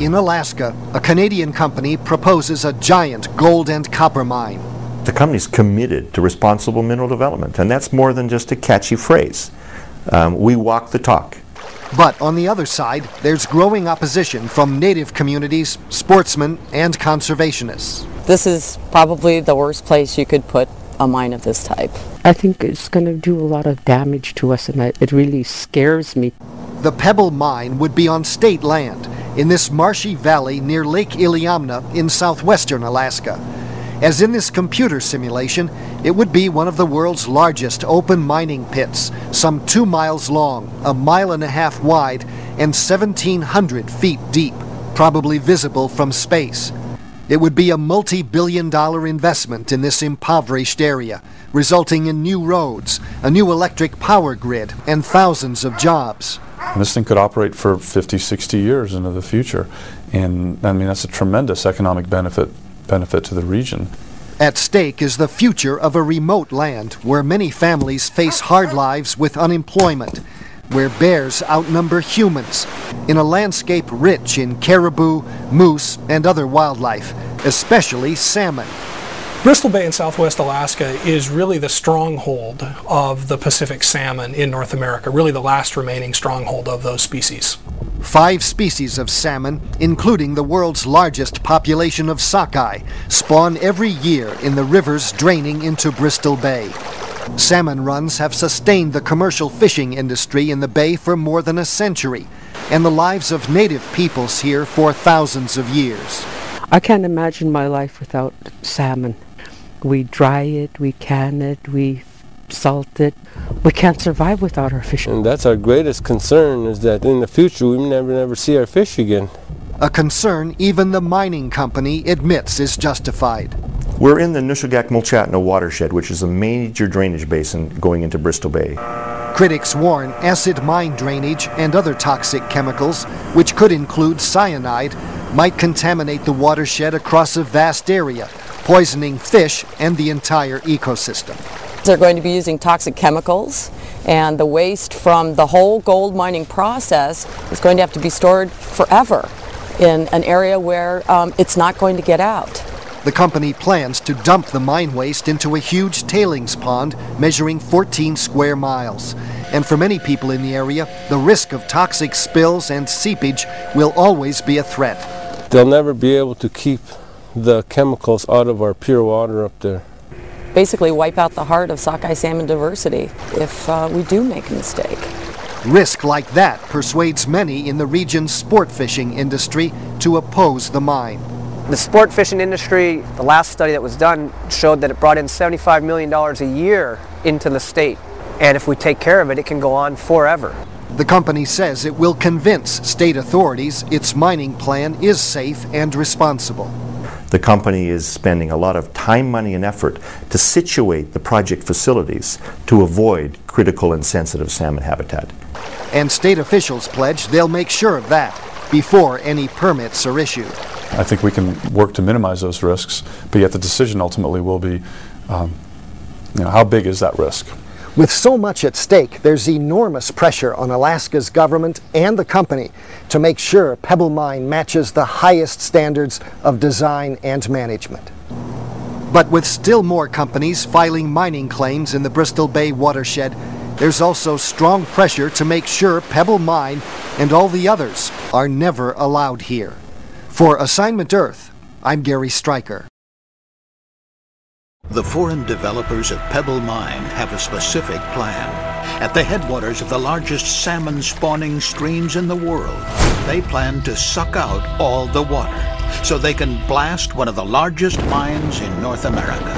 In Alaska, a Canadian company proposes a giant gold and copper mine. The company's committed to responsible mineral development, and that's more than just a catchy phrase. We walk the talk. But on the other side, there's growing opposition from native communities, sportsmen, and conservationists. This is probably the worst place you could put a mine of this type. I think it's going to do a lot of damage to us, and it really scares me. The Pebble Mine would be on state land in this marshy valley near Lake Iliamna in southwestern Alaska. As in this computer simulation, it would be one of the world's largest open mining pits, some 2 miles long, 1.5 miles wide, and 1,700 feet deep, probably visible from space. It would be a multi-billion-dollar investment in this impoverished area, resulting in new roads, a new electric power grid, and thousands of jobs. And this thing could operate for 50, 60 years into the future. And I mean, that's a tremendous economic benefit to the region. At stake is the future of a remote land where many families face hard lives with unemployment, where bears outnumber humans, in a landscape rich in caribou, moose, and other wildlife, especially salmon. Bristol Bay in southwest Alaska is really the stronghold of the Pacific salmon in North America, really the last remaining stronghold of those species. 5 species of salmon, including the world's largest population of sockeye, spawn every year in the rivers draining into Bristol Bay. Salmon runs have sustained the commercial fishing industry in the bay for more than a century, and the lives of native peoples here for thousands of years. I can't imagine my life without salmon. We dry it, we can it, we salt it. We can't survive without our fish. And that's our greatest concern, is that in the future we never see our fish again. A concern even the mining company admits is justified. We're in the Nushagak-Mulchatna watershed, which is a major drainage basin going into Bristol Bay. Critics warn acid mine drainage and other toxic chemicals, which could include cyanide, might contaminate the watershed across a vast area, poisoning fish and the entire ecosystem. They're going to be using toxic chemicals, and the waste from the whole gold mining process is going to have to be stored forever in an area where it's not going to get out. The company plans to dump the mine waste into a huge tailings pond measuring 14 square miles. And for many people in the area, the risk of toxic spills and seepage will always be a threat. They'll never be able to keep the chemicals out of our pure water up there. Basically wipe out the heart of sockeye salmon diversity if we do make a mistake. Risk like that persuades many in the region's sport fishing industry to oppose the mine. The sport fishing industry, the last study that was done showed that it brought in $75 million a year into the state. And if we take care of it, it can go on forever. The company says it will convince state authorities its mining plan is safe and responsible. The company is spending a lot of time, money, and effort to situate the project facilities to avoid critical and sensitive salmon habitat. And state officials pledge they'll make sure of that before any permits are issued. I think we can work to minimize those risks, but yet the decision ultimately will be, how big is that risk? With so much at stake, there's enormous pressure on Alaska's government and the company to make sure Pebble Mine matches the highest standards of design and management. But with still more companies filing mining claims in the Bristol Bay watershed, there's also strong pressure to make sure Pebble Mine and all the others are never allowed here. For Assignment Earth, I'm Gary Stryker. The foreign developers at Pebble Mine have a specific plan. At the headwaters of the largest salmon-spawning streams in the world, they plan to suck out all the water so they can blast one of the largest mines in North America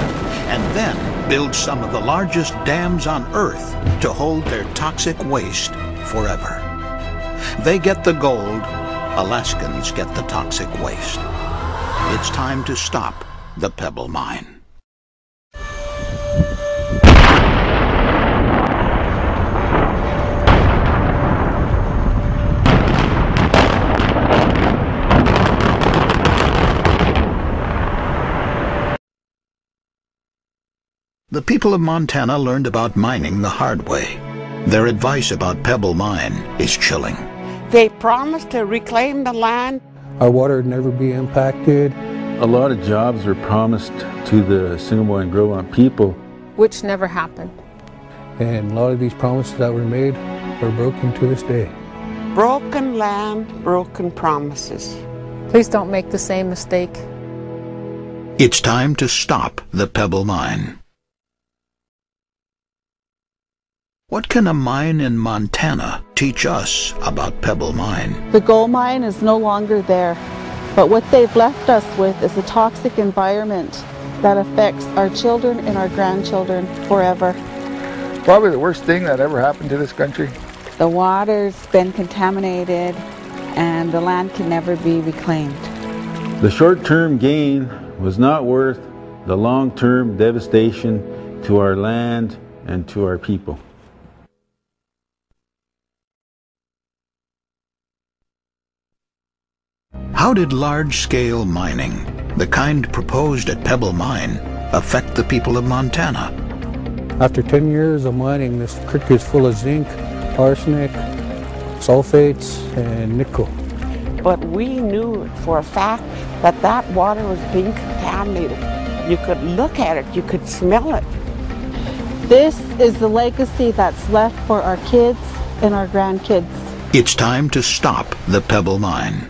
and then build some of the largest dams on Earth to hold their toxic waste forever. They get the gold, Alaskans get the toxic waste. It's time to stop the Pebble Mine. The people of Montana learned about mining the hard way. Their advice about Pebble Mine is chilling. They promised to reclaim the land Our water would never be impacted. A lot of jobs were promised to the Singaporean and Growan people, which never happened. And a lot of these promises that were made are broken to this day. Broken land, broken promises. Please don't make the same mistake. It's time to stop the pebble mine. What can a mine in Montana teach us about Pebble Mine? The gold mine is no longer there, but what they've left us with is a toxic environment that affects our children and our grandchildren forever. Probably the worst thing that ever happened to this country. The water's been contaminated and the land can never be reclaimed. The short-term gain was not worth the long-term devastation to our land and to our people. How did large-scale mining, the kind proposed at Pebble Mine, affect the people of Montana? After 10 years of mining, this creek is full of zinc, arsenic, sulfates, and nickel. But we knew for a fact that that water was being contaminated. You could look at it, you could smell it. This is the legacy that's left for our kids and our grandkids. It's time to stop the Pebble Mine.